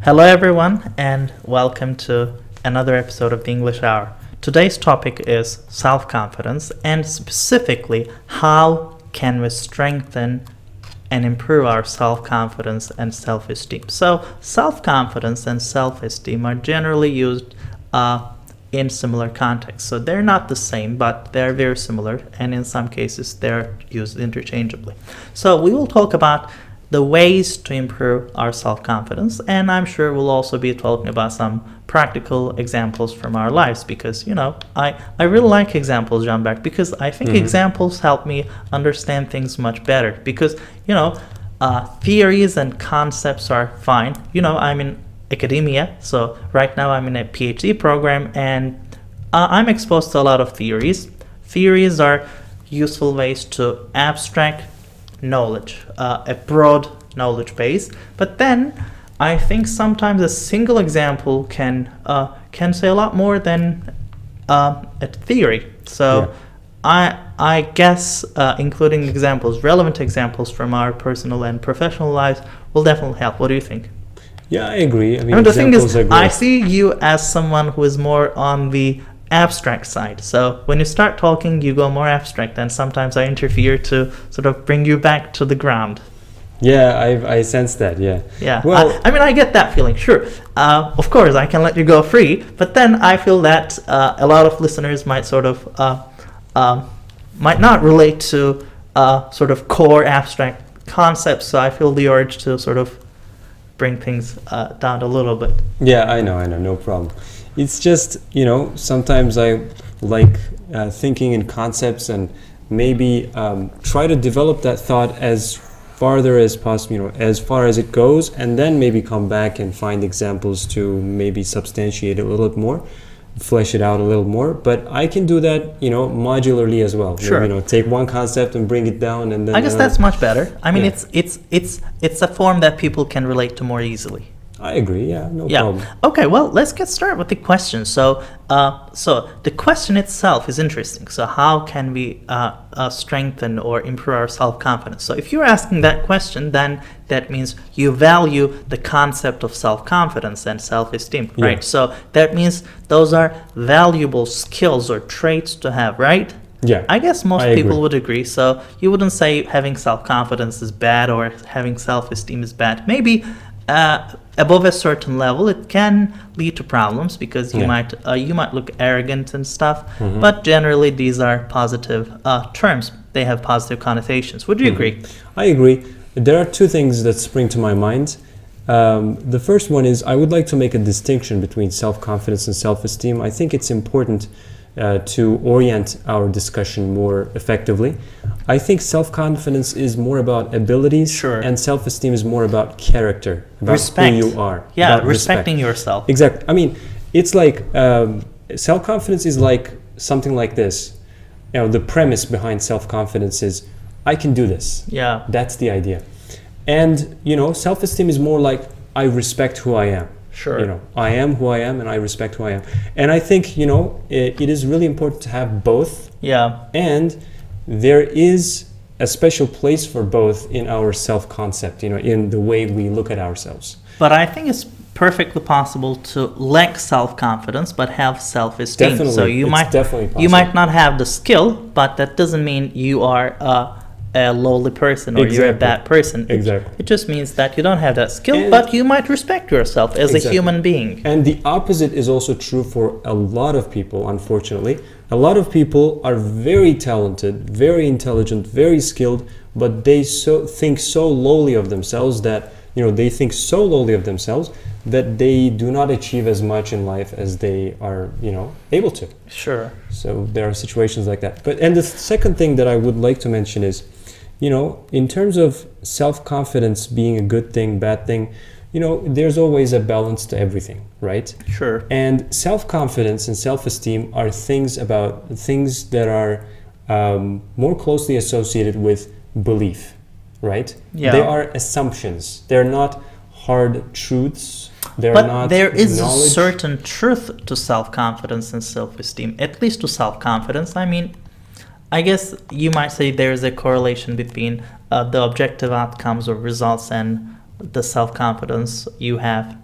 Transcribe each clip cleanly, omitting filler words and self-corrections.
Hello everyone and welcome to another episode of the English Hour. Today's topic is self-confidence and specifically how can we strengthen and improve our self-confidence and self-esteem. So self-confidence and self-esteem are generally used in similar contexts. So they're not the same, but they're very similar, and in some cases they're used interchangeably. So we will talk about the ways to improve our self-confidence, and I'm sure we'll also be talking about some practical examples from our lives, because I really like examples, Jean-Bert, because I think examples help me understand things much better, because theories and concepts are fine. I'm in academia, so right now I'm in a PhD program, and I'm exposed to a lot of theories. Theories are useful ways to abstract knowledge, a broad knowledge base, but then I think sometimes a single example can say a lot more than a theory. So I guess including examples, relevant examples from our personal and professional lives will definitely help. What do you think? Yeah, I agree. I mean the thing is, I see you as someone who is more on the abstract side. So when you start talking, you go more abstract, and sometimes I interfere to sort of bring you back to the ground. Yeah, I sense that. Yeah. Yeah. Well, I mean, I get that feeling. Sure. Of course, I can let you go free, but then I feel that a lot of listeners might sort of might not relate to sort of core abstract concepts. So I feel the urge to sort of bring things down a little bit. Yeah, I know, no problem. It's just, sometimes I like thinking in concepts and maybe try to develop that thought as farther as possible, as far as it goes, and then maybe come back and find examples to maybe substantiate it a little bit more, flesh it out a little more. But I can do that, modularly as well. Sure. Maybe, take one concept and bring it down, and then I guess that's much better. I mean, it's a form that people can relate to more easily. I agree. Yeah, no problem. Okay, well, let's get started with the question. So, the question itself is interesting. So, how can we strengthen or improve our self-confidence? So, if you're asking that question, then that means you value the concept of self-confidence and self-esteem, right? So, that means those are valuable skills or traits to have, right? Yeah. I guess most people would agree. So, you wouldn't say having self-confidence is bad or having self-esteem is bad. Maybe above a certain level, it can lead to problems because you might look arrogant and stuff. But generally, these are positive terms. They have positive connotations. Would you agree? I agree. There are two things that spring to my mind. The first one is I would like to make a distinction between self-confidence and self-esteem. I think it's important to orient our discussion more effectively. I think self-confidence is more about abilities, and self-esteem is more about character, about respect. who you are. Yeah, respecting yourself. Exactly. I mean, it's like self-confidence is like something like this. The premise behind self-confidence is I can do this. Yeah. That's the idea. And, self-esteem is more like I respect who I am. Sure. I am who I am and I respect who I am. And I think, it is really important to have both. Yeah. And there is a special place for both in our self-concept, in the way we look at ourselves. But I think it's perfectly possible to lack self-confidence but have self-esteem. Definitely. So you might not have the skill, but that doesn't mean you are a lowly person or you're a bad person. Exactly. It just means that you don't have that skill, but you might respect yourself as a human being. And the opposite is also true for a lot of people, unfortunately. A lot of people are very talented, very intelligent, very skilled, but they think so lowly of themselves that, that they do not achieve as much in life as they are, able to. Sure. So there are situations like that. And the second thing that I would like to mention is, in terms of self-confidence being a good thing, bad thing, there's always a balance to everything, right? Sure. And self-confidence and self-esteem are things that are more closely associated with belief, right? Yeah. They are assumptions. They're not hard truths. But there is a certain truth to self-confidence and self-esteem, at least to self-confidence. I mean, I guess you might say there's a correlation between the objective outcomes or results and the self-confidence you have.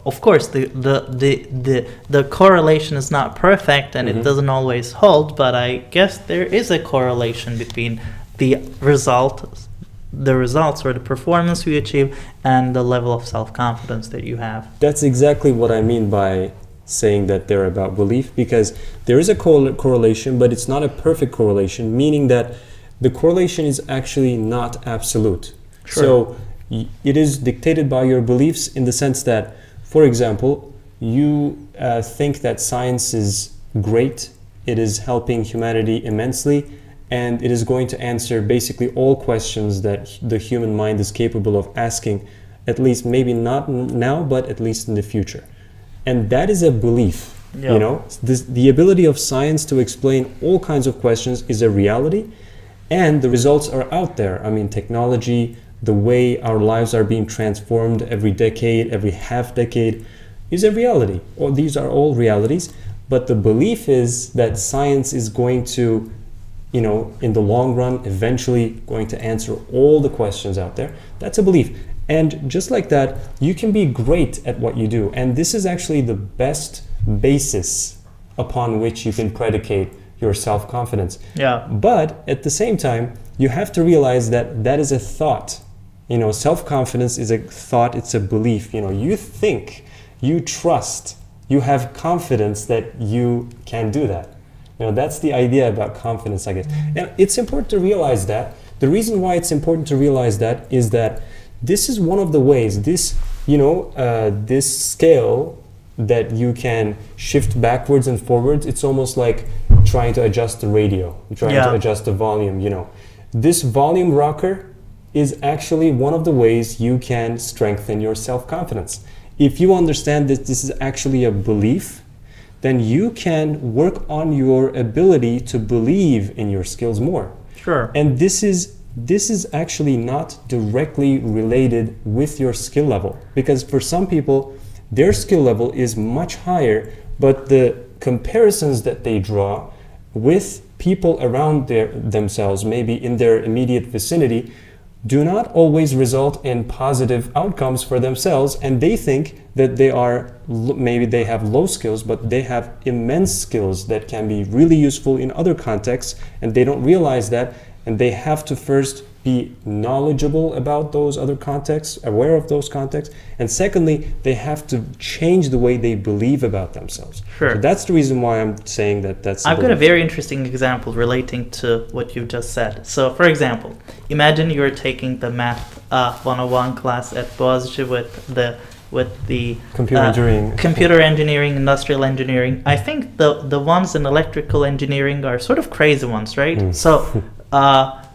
of course, the correlation is not perfect and it doesn't always hold, but I guess there is a correlation between the results or the performance you achieve and the level of self-confidence that you have. That's exactly what I mean by saying that they're about belief, because there is a correlation, but it's not a perfect correlation, meaning that the correlation is actually not absolute. Sure. So it is dictated by your beliefs in the sense that, for example, you think that science is great, it is helping humanity immensely, and it is going to answer basically all questions that the human mind is capable of asking, at least maybe not now, but at least in the future. And that is a belief. Yeah. You know, the ability of science to explain all kinds of questions is a reality, and the results are out there. I mean, technology, the way our lives are being transformed every decade, every half decade, is a reality. Or these are all realities, but the belief is that science is going to, you know, in the long run, eventually going to answer all the questions out there. That's a belief. And just like that, you can be great at what you do. And this is actually the best basis upon which you can predicate your self-confidence. Yeah. But at the same time, you have to realize that that is a thought. You know, self-confidence is a thought, it's a belief. You know, you think, you trust, you have confidence that you can do that. You know, that's the idea about confidence, I guess. And it's important to realize that. The reason why it's important to realize that is that this is one of the ways, this, you know, this scale that you can shift backwards and forwards, it's almost like trying to adjust the radio, trying to adjust the volume, you know. This volume rocker is actually one of the ways you can strengthen your self-confidence. If you understand that this is actually a belief, then you can work on your ability to believe in your skills more. Sure. And this is actually not directly related with your skill level, because for some people their skill level is much higher, but the comparisons that they draw with people around themselves, maybe in their immediate vicinity, do not always result in positive outcomes for themselves, and they think that maybe they have low skills, but they have immense skills that can be really useful in other contexts, and they don't realize that, and they have to first be knowledgeable about those other contexts, aware of those contexts, and secondly, they have to change the way they believe about themselves. Sure. So that's the reason why I'm saying that that's... I've got a very interesting example relating to what you've just said. So, for example, imagine you're taking the Math 101 class at Boğaziçi with the computer engineering, industrial engineering. I think the ones in electrical engineering are sort of crazy ones, right?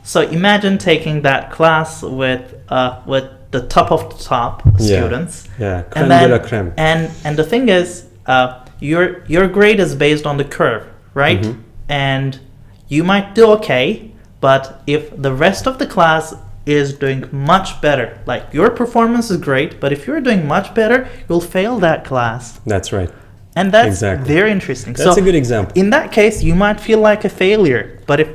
So imagine taking that class with the top of the top students. Yeah, crème de la crème. And the thing is, your grade is based on the curve, right? Mm-hmm. And you might do okay, but if the rest of the class is doing much better, like your performance is great, but if you're doing much better, you'll fail that class. That's right. And that's very interesting. That's a good example. In that case, you might feel like a failure, but if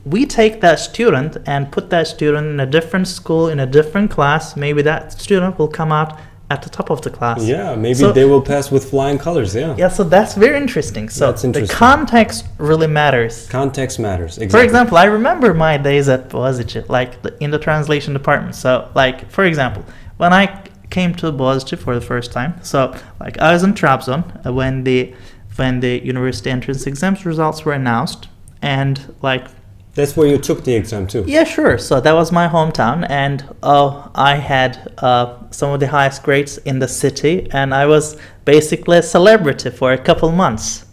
we take that student and put that student in a different school, in a different class, maybe that student will come out at the top of the class. Yeah, maybe they will pass with flying colors, yeah. Yeah, so that's very interesting. So that's interesting. The context really matters. Context matters, exactly. For example, I remember my days at Boğaziçi, like in the translation department. So, like, for example, when I came to Boğaziçi for the first time, so, like, I was in Trabzon when the university entrance exams results were announced, and, like, that's where you took the exam too. Yeah, sure. So that was my hometown, and I had some of the highest grades in the city, and I was basically a celebrity for a couple months.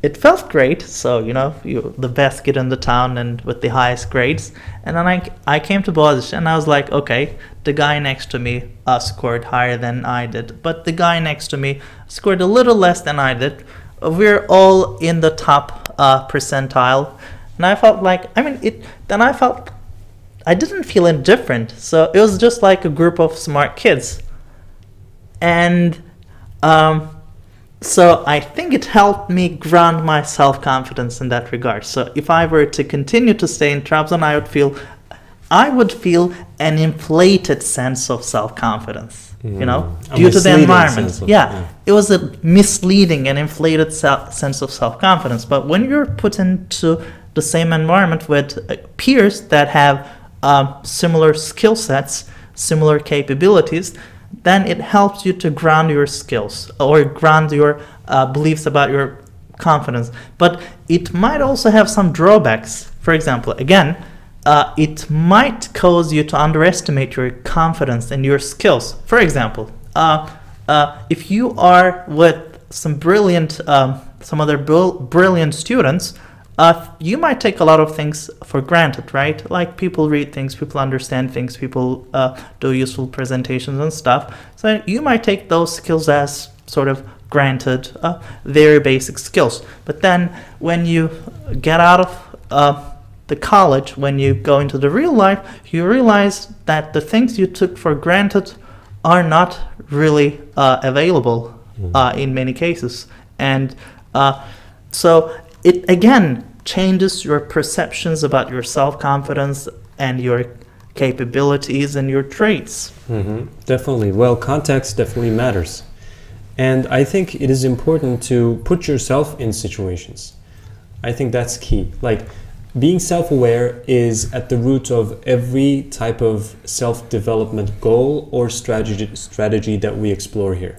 It felt great. So, you know, the best kid in the town and with the highest grades. And then I came to Boğaziçi, and I was like, okay, the guy next to me scored higher than I did, but the guy next to me scored a little less than I did. We're all in the top percentile. And I felt like, I didn't feel indifferent. So it was just like a group of smart kids. And so I think it helped me ground my self-confidence in that regard. So if I were to continue to stay in Trabzon, I would feel an inflated sense of self-confidence, you know, A due to the misleading environment. sense of- Yeah, it was a misleading and inflated sense of self-confidence. But when you're put into the same environment with peers that have similar skill sets, similar capabilities, then it helps you to ground your skills or ground your beliefs about your confidence. But it might also have some drawbacks. For example, again, it might cause you to underestimate your confidence and your skills. For example, if you are with some brilliant, some other brilliant students, you might take a lot of things for granted, right? Like people read things, people understand things, people do useful presentations and stuff. So you might take those skills as sort of granted, very basic skills. But then when you get out of the college, when you go into the real life, you realize that the things you took for granted are not really available in many cases. And so it again changes your perceptions about your self-confidence and your capabilities and your traits. Definitely. Well, context definitely matters. And I think it is important to put yourself in situations. I think that's key. Like, being self-aware is at the root of every type of self-development goal or strategy that we explore here.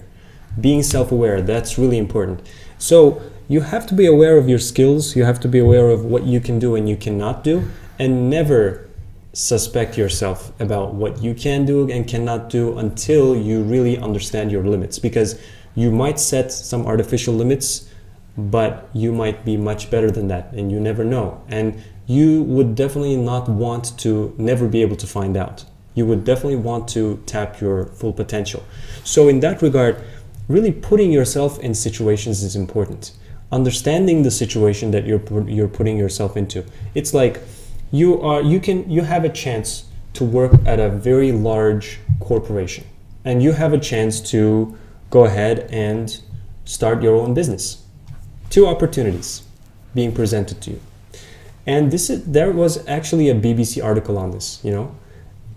Being self-aware, that's really important. So you have to be aware of your skills, you have to be aware of what you can do and you cannot do, and never suspect yourself about what you can do and cannot do until you really understand your limits. Because you might set some artificial limits, but you might be much better than that, and you never know. And you would definitely not want to never be able to find out. You would definitely want to tap your full potential. So in that regard, really putting yourself in situations is important. Understanding the situation that you're putting yourself into. It's like you have a chance to work at a very large corporation, and you have a chance to go ahead and start your own business. Two opportunities being presented to you. And there was actually a BBC article on this, you know.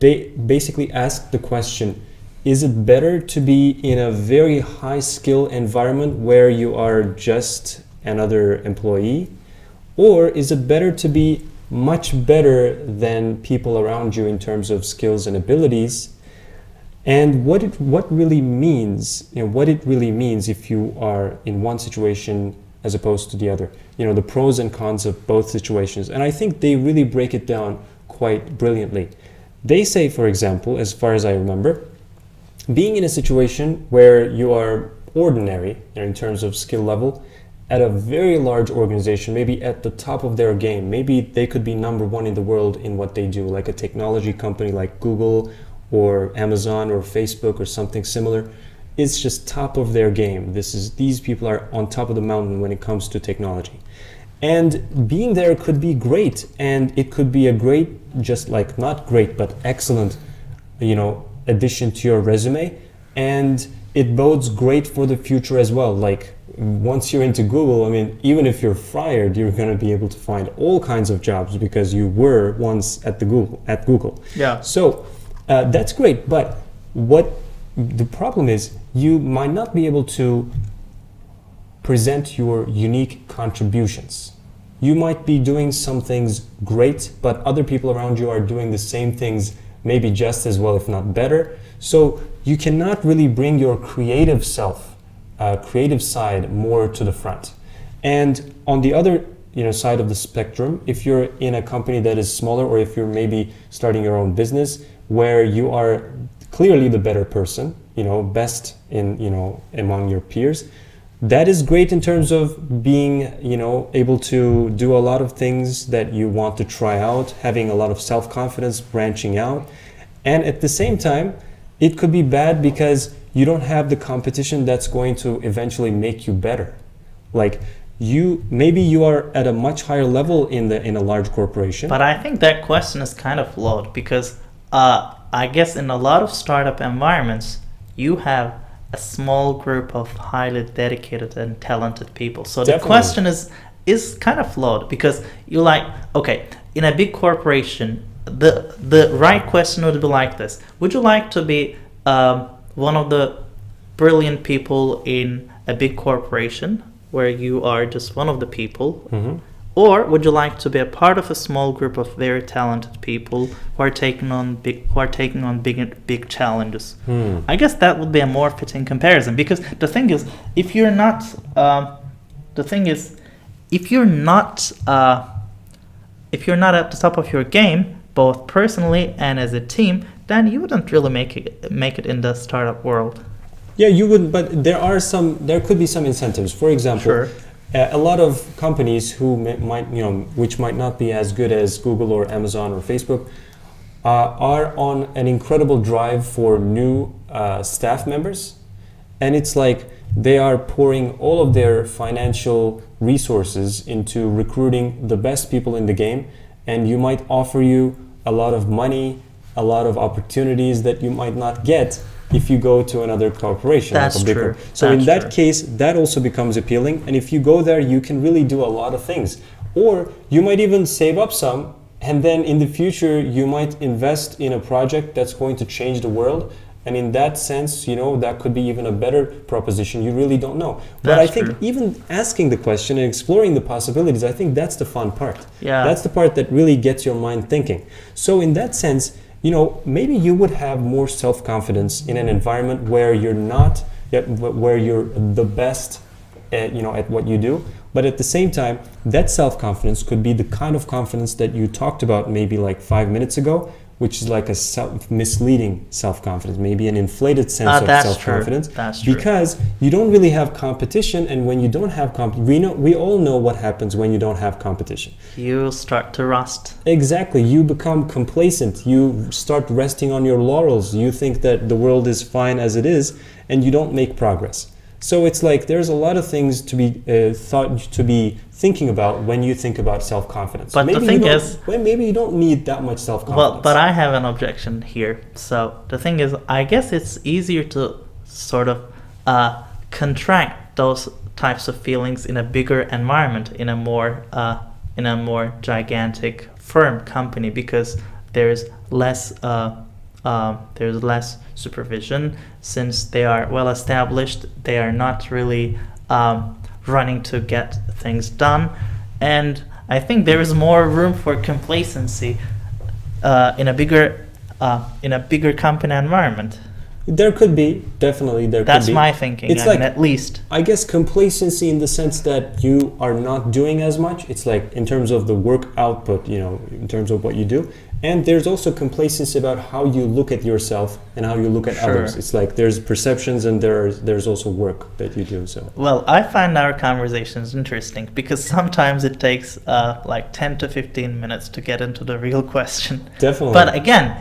They basically asked the question, is it better to be in a very high skill environment where you are just another employee? Or is it better to be much better than people around you in terms of skills and abilities? And what really means, you know, what it really means if you are in one situation as opposed to the other, you know, the pros and cons of both situations. And I think they really break it down quite brilliantly. They say, for example, as far as I remember, being in a situation where you are ordinary, you know, in terms of skill level, at a very large organization, maybe at the top of their game, maybe they could be #1 in the world in what they do, like a technology company like Google or Amazon or Facebook or something similar. It's just top of their game. These people are on top of the mountain when it comes to technology. And being there could be great, and it could be a great, just like not great, but excellent, you know, addition to your resume. And it bodes great for the future as well. Like once you're into Google, I mean, even if you're fired, you're going to be able to find all kinds of jobs because you were once at Google. Yeah. So that's great. But what the problem is, you might not be able to present your unique contributions. You might be doing some things great, but other people around you are doing the same things maybe just as well, if not better. So you cannot really bring your creative self, creative side more to the front. And on the other, you know, side of the spectrum, if you're in a company that is smaller, or if you're maybe starting your own business where you are clearly the better person, you know, best in, you know, among your peers, that is great in terms of being, you know, able to do a lot of things that you want to try out, having a lot of self-confidence, branching out. And at the same time, it could be bad because you don't have the competition that's going to eventually make you better. Like maybe you are at a much higher level in a large corporation. But I think that question is kind of flawed because I guess in a lot of startup environments, you have a small group of highly dedicated and talented people. So Definitely. The question is kind of flawed because you're like, okay, in a big corporation, the right question would be like this: would you like to be one of the brilliant people in a big corporation where you are just one of the people, or would you like to be a part of a small group of very talented people who are taking on big challenges? I guess that would be a more fitting comparison, because the thing is, if you're not if you're not at the top of your game, both personally and as a team, then you wouldn't really make it in the startup world. Yeah, you would, but there could be some incentives. For example, Sure. A lot of companies who which might not be as good as Google or Amazon or Facebook, are on an incredible drive for new staff members, and it's like they are pouring all of their financial resources into recruiting the best people in the game, and you might offer you a lot of money, a lot of opportunities that you might not get if you go to another corporation. That's true. So in that case, that also becomes appealing, and if you go there, you can really do a lot of things. Or you might even save up some, and then in the future you might invest in a project that's going to change the world. And in that sense, that could be even a better proposition. You really don't know. But I think even asking the question and exploring the possibilities, I think that's the fun part. Yeah. That's the part that really gets your mind thinking. So in that sense, maybe you would have more self-confidence in an environment where you're not, where you're the best at what you do. But at the same time, that self-confidence could be the kind of confidence that you talked about maybe like 5 minutes ago, which is like a misleading self-confidence, maybe an inflated sense of self-confidence. That's true. Because you don't really have competition, and when you don't have we all know what happens when you don't have competition. You start to rust. Exactly. You become complacent. You start resting on your laurels. You think that the world is fine as it is, and you don't make progress. So it's like there's a lot of things to be thinking about when you think about self-confidence. But maybe the thing is, maybe you don't need that much self-confidence. Well, but I have an objection here. So the thing is, I guess it's easier to sort of contract those types of feelings in a bigger environment, in a more gigantic firm company, because there's less supervision. Since they are well established, they are not really running to get things done, and I think there is more room for complacency in a bigger company environment. There could be, definitely there That's could be. my thinking. It's like, at least. I guess complacency in the sense that you are not doing as much. It's like in terms of the work output, in terms of what you do. And there's also complacency about how you look at yourself and how you look at others. It's like there's perceptions and there's also work that you do. So well, I find our conversations interesting because sometimes it takes like 10 to 15 minutes to get into the real question. Definitely. But again,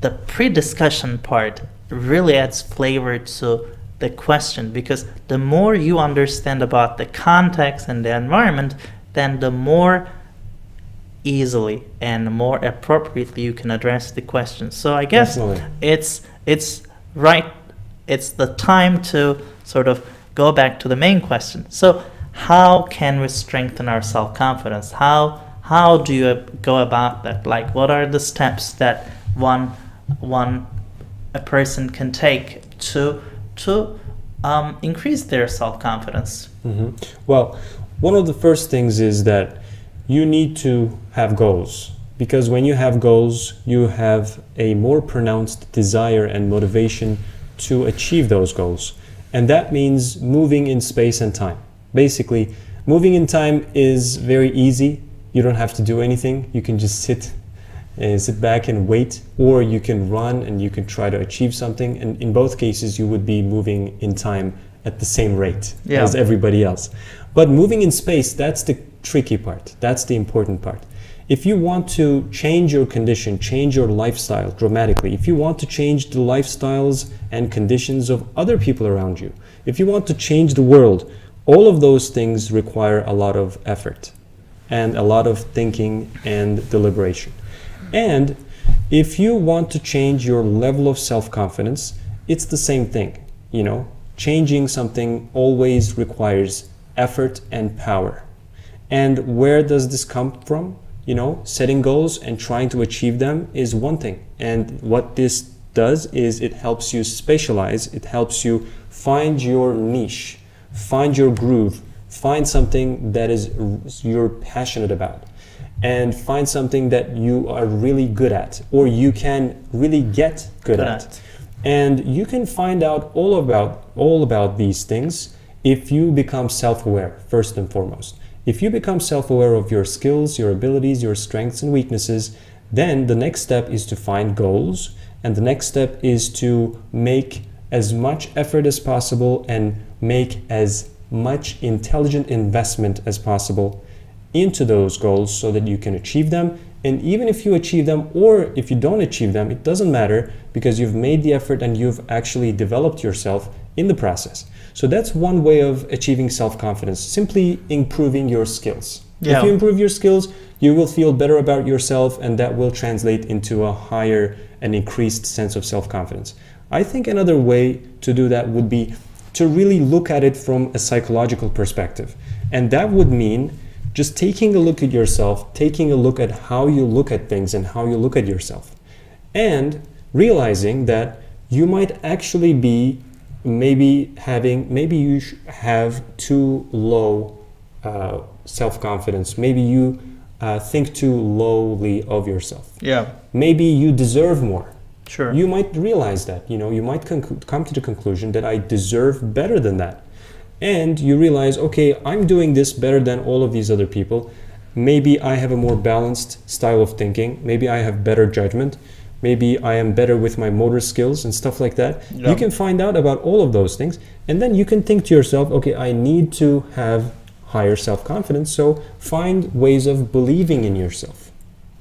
the pre-discussion part really adds flavor to the question, because the more you understand about the context and the environment, then the more easily and more appropriately you can address the question. So I guess it's the time to sort of go back to the main question. So how can we strengthen our self-confidence? How do you go about that? Like, what are the steps that a person can take to increase their self-confidence? Mm-hmm. Well, one of the first things is that you need to have goals, because when you have goals, you have a more pronounced desire and motivation to achieve those goals. And that means moving in space and time. Basically, moving in time is very easy. You don't have to do anything. You can just sit back and wait, or you can run and you can try to achieve something. And in both cases, you would be moving in time at the same rate as everybody else. But moving in space, that's the tricky part. That's the important part. If you want to change your condition, change your lifestyle dramatically, if you want to change the lifestyles and conditions of other people around you, if you want to change the world, all of those things require a lot of effort and a lot of thinking and deliberation. And if you want to change your level of self-confidence, it's the same thing. Changing something always requires effort and power. And where does this come from? setting goals and trying to achieve them is one thing. And what this does is it helps you specialize. It helps you find your niche, find your groove, find something that is you're passionate about, and find something that you are really good at, or you can really get good at. And you can find out all about these things if you become self-aware, first and foremost. If you become self-aware of your skills, your abilities, your strengths and weaknesses, then the next step is to find goals, and the next step is to make as much effort as possible and make as much intelligent investment as possible into those goals so that you can achieve them. And even if you achieve them or if you don't achieve them, it doesn't matter, because you've made the effort and you've actually developed yourself in the process. So that's one way of achieving self-confidence, simply improving your skills. If you improve your skills, you will feel better about yourself, and that will translate into a higher and increased sense of self-confidence. I think another way to do that would be to really look at it from a psychological perspective. And that would mean just taking a look at yourself, taking a look at how you look at things and how you look at yourself, and realizing that you might actually be maybe you have too low self-confidence. Maybe you think too lowly of yourself. Maybe you deserve more. Sure. You might realize that, you might come to the conclusion that I deserve better than that. And you realize, okay, I'm doing this better than all of these other people. Maybe I have a more balanced style of thinking. Maybe I have better judgment. Maybe I am better with my motor skills and stuff like that. You can find out about all of those things. And then you can think to yourself, okay, I need to have higher self-confidence. So find ways of believing in yourself,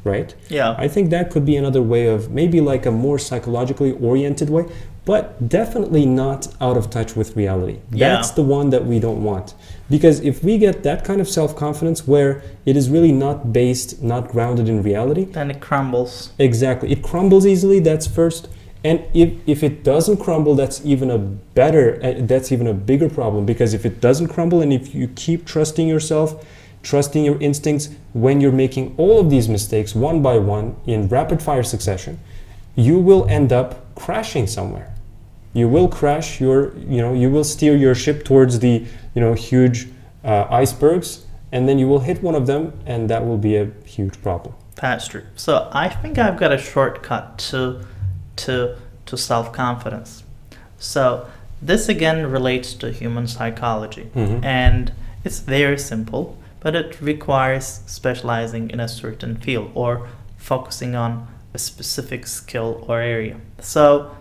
right? I think that could be another way of, maybe like a more psychologically oriented way, but definitely not out of touch with reality. That's the one that we don't want. Because if we get that kind of self-confidence where it is really not based, not grounded in reality, then it crumbles. Exactly. It crumbles easily, that's first. And if it doesn't crumble, that's even a bigger problem. Because if it doesn't crumble, and if you keep trusting yourself, trusting your instincts, when you're making all of these mistakes one by one in rapid fire succession, you will end up crashing somewhere. You will crash you will steer your ship towards the, huge icebergs, and then you will hit one of them, and that will be a huge problem. That's true. So I think I've got a shortcut to self-confidence. So this again relates to human psychology, and it's very simple, but it requires specializing in a certain field or focusing on a specific skill or area. So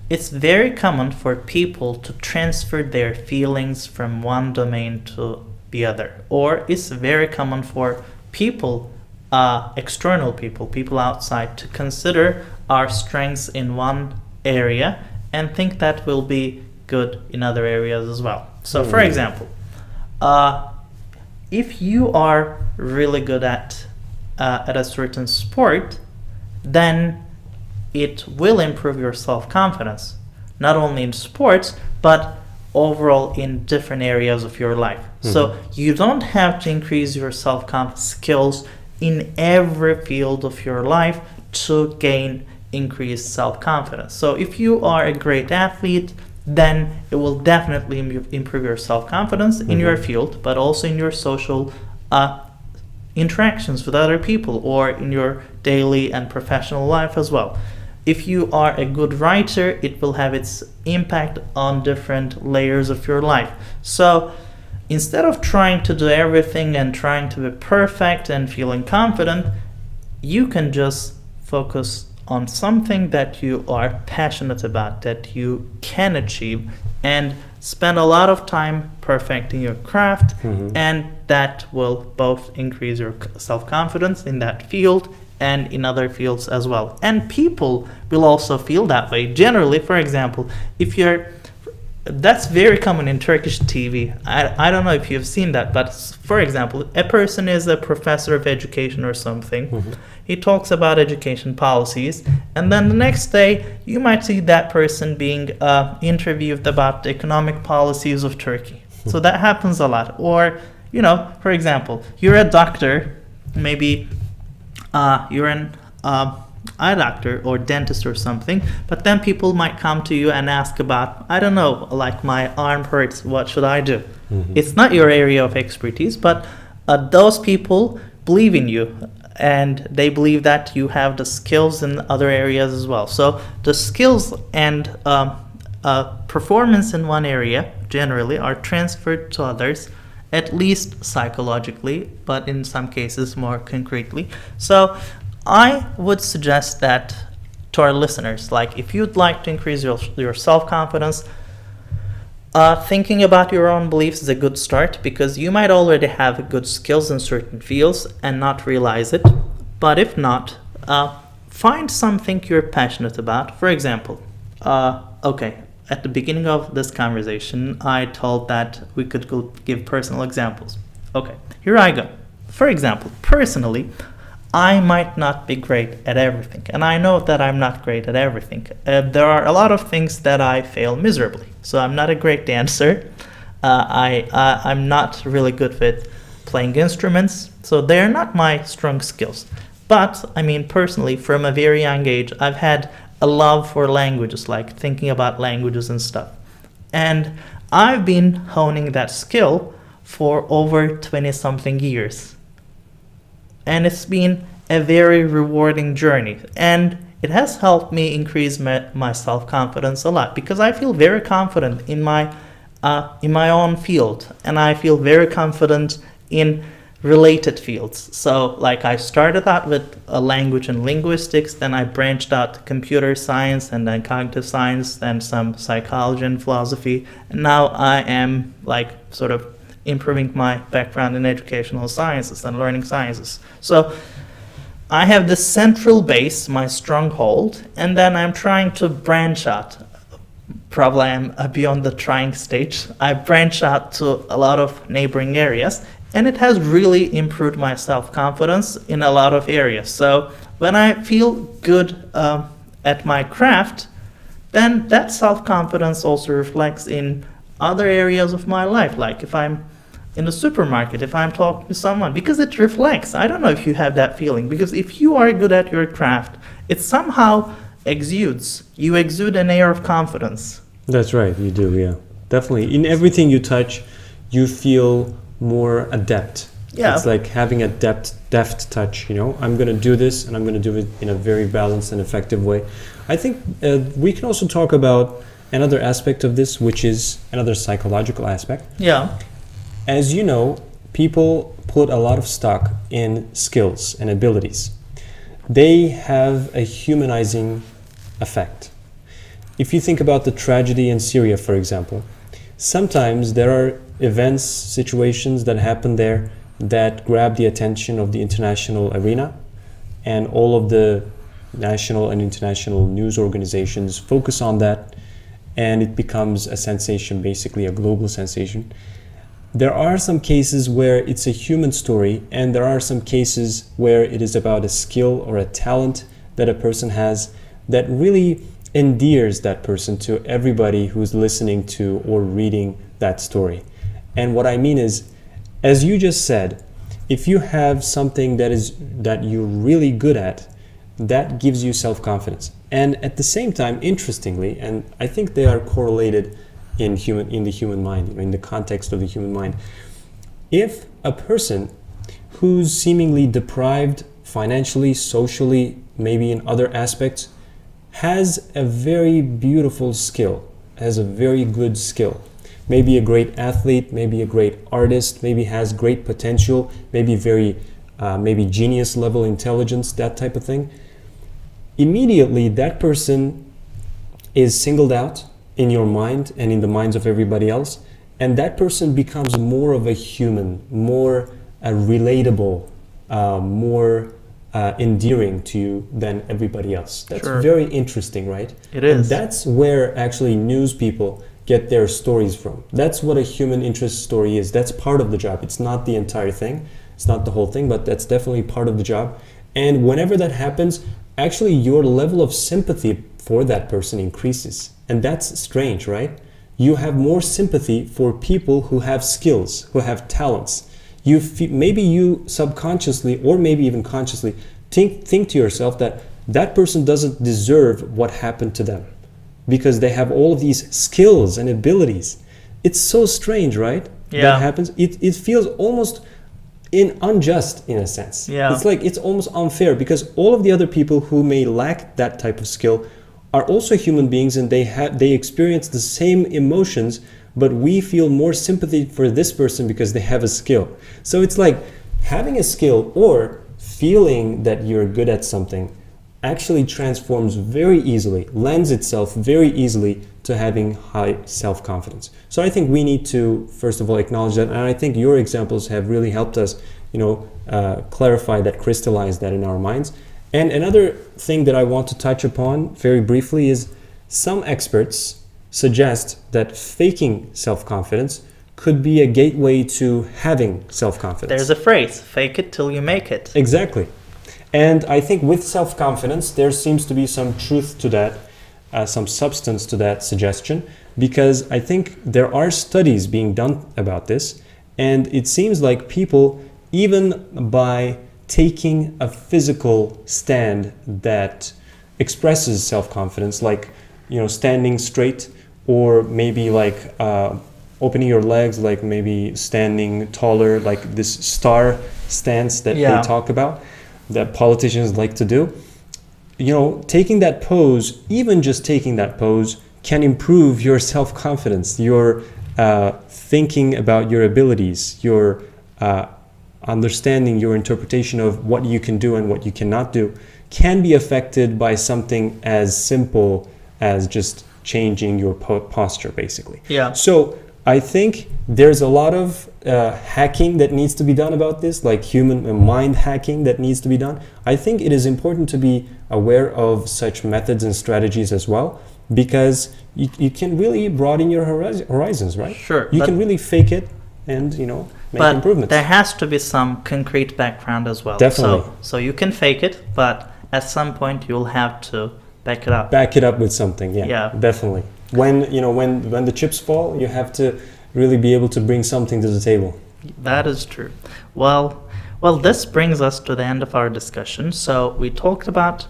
it's very common for people to transfer their feelings from one domain to the other, or it's very common for people, external people outside, to consider our strengths in one area and think that will be good in other areas as well. So for example, if you are really good at a certain sport, then it will improve your self-confidence, not only in sports, but overall in different areas of your life. So you don't have to increase your self-confidence skills in every field of your life to gain increased self-confidence. So if you are a great athlete, then it will definitely improve your self-confidence in your field, but also in your social interactions with other people, or in your daily and professional life as well. If you are a good writer, it will have its impact on different layers of your life. So instead of trying to do everything and trying to be perfect and feeling confident, you can just focus on something that you are passionate about, that you can achieve, and spend a lot of time perfecting your craft, and that will both increase your self-confidence in that field and in other fields as well. And people will also feel that way. Generally, for example, that's very common in Turkish TV. I don't know if you've seen that, but for example, a person is a professor of education or something. He talks about education policies, and then the next day you might see that person being interviewed about the economic policies of Turkey. So that happens a lot. Or, for example, you're a doctor, maybe you're an eye doctor or dentist or something, but then people might come to you and ask about, I don't know, like my arm hurts, what should I do? It's not your area of expertise, but those people believe in you, and they believe that you have the skills in other areas as well. So the skills and performance in one area generally are transferred to others, at least psychologically, but in some cases more concretely. So I would suggest that to our listeners, like if you'd like to increase your self-confidence, thinking about your own beliefs is a good start, because you might already have good skills in certain fields and not realize it. But if not, find something you're passionate about. For example, okay, at the beginning of this conversation, I told that we could give personal examples. Okay, here I go. For example, personally, I might not be great at everything, and I know that I'm not great at everything. There are a lot of things that I fail miserably. So I'm not a great dancer. I'm not really good with playing instruments. So they're not my strong skills. But I mean, personally, from a very young age, I've had a love for languages, like thinking about languages and stuff. And I've been honing that skill for over 20-something years. And it's been a very rewarding journey. And it has helped me increase my self-confidence a lot, because I feel very confident in my own field, and I feel very confident in related fields. So like I started out with language and linguistics, then I branched out to computer science and then cognitive science, then some psychology and philosophy, and now I am like sort of improving my background in educational sciences and learning sciences. So I have the central base, my stronghold, and then I'm trying to branch out. Probably I'm beyond the trying stage. I branch out to a lot of neighboring areas, and it has really improved my self-confidence in a lot of areas. So when I feel good at my craft, then that self-confidence also reflects in other areas of my life, like if I'm in the supermarket, if I'm talking to someone, because it reflects. I don't know if you have that feeling, because if you are good at your craft, it somehow exudes. You exude an air of confidence. That's right, you do, yeah. Definitely. In everything you touch, you feel more adept. Yeah. It's like having a deft touch, you know. I'm going to do this, and I'm going to do it in a very balanced and effective way. I think we can also talk about another aspect of this, which is another psychological aspect. Yeah. As you know, people put a lot of stock in skills and abilities. They have a humanizing effect. If you think about the tragedy in Syria, for example, sometimes there are events, situations that happen there that grab the attention of the international arena, and all of the national and international news organizations focus on that, and it becomes a sensation, basically a global sensation. There are some cases where it's a human story, and there are some cases where it is about a skill or a talent that a person has that really endears that person to everybody who's listening to or reading that story. And what I mean is, as you just said, if you have something that you're really good at, that gives you self-confidence. And at the same time, interestingly, and I think they are correlated in the human mind, in the context of the human mind. If a person who's seemingly deprived financially, socially, maybe in other aspects, has a very beautiful skill, has a very good skill, maybe a great athlete, maybe a great artist, maybe has great potential, maybe maybe genius level intelligence, that type of thing, immediately that person is singled out in your mind and in the minds of everybody else, and that person becomes more of a human, more relatable, more endearing to you than everybody else. That's Sure. very interesting, right? It is. And that's where actually news people get their stories from. That's what a human interest story is. That's part of the job. It's not the entire thing. It's not the whole thing, but that's definitely part of the job. And whenever that happens, actually your level of sympathy for that person increases. And that's strange, right? You have more sympathy for people who have skills, who have talents. Maybe you subconsciously or maybe even consciously think to yourself that that person doesn't deserve what happened to them because they have all of these skills and abilities. It's so strange, right? Yeah. That happens. It feels almost unjust in a sense. Yeah. It's like it's almost unfair because all of the other people who may lack that type of skill are also human beings and they experience the same emotions, but we feel more sympathy for this person because they have a skill. So it's like having a skill or feeling that you're good at something actually transforms very easily, lends itself very easily to having high self-confidence. So I think we need to, first of all, acknowledge that. And I think your examples have really helped us, clarify that, crystallize that in our minds. And another thing that I want to touch upon very briefly is some experts suggest that faking self-confidence could be a gateway to having self-confidence. There's a phrase, fake it till you make it. Exactly. And I think with self-confidence, there seems to be some truth to that, some substance to that suggestion, because I think there are studies being done about this, and it seems like people, even by taking a physical stand that expresses self-confidence, like standing straight, or maybe like opening your legs, like maybe standing taller, like this star stance that they talk about, that politicians like to do. Taking that pose, even just taking that pose, can improve your self-confidence, your thinking about your abilities, your understanding, your interpretation of what you can do and what you cannot do, can be affected by something as simple as just changing your posture, basically. Yeah. So I think there's a lot of hacking that needs to be done about this, like human mind hacking that needs to be done. I think it is important to be aware of such methods and strategies as well, because you can really broaden your horizons, right? Sure. You can really fake it and, make improvements. But there has to be some concrete background as well. Definitely. So you can fake it, but at some point you'll have to back it up. Back it up with something, yeah. Definitely. When the chips fall, you have to really be able to bring something to the table. That is true. Well, this brings us to the end of our discussion. So we talked about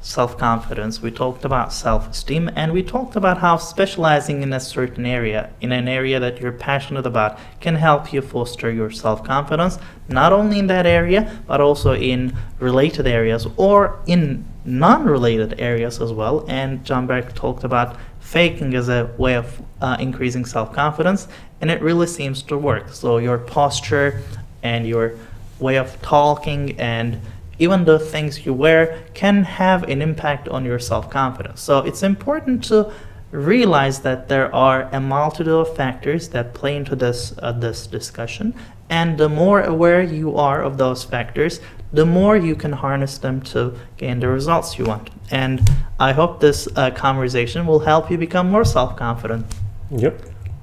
self-confidence, we talked about self-esteem, and we talked about how specializing in a certain area, in an area that you're passionate about, can help you foster your self-confidence, not only in that area, but also in related areas or in non-related areas as well. And John Berg talked about faking as a way of increasing self-confidence, and it really seems to work. So your posture and your way of talking and even the things you wear can have an impact on your self-confidence. So it's important to realize that there are a multitude of factors that play into this discussion, and the more aware you are of those factors, the more you can harness them to gain the results you want. And I hope this conversation will help you become more self-confident. Yep.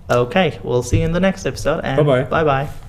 Okay, we'll see you in the next episode, and bye-bye. Bye-bye.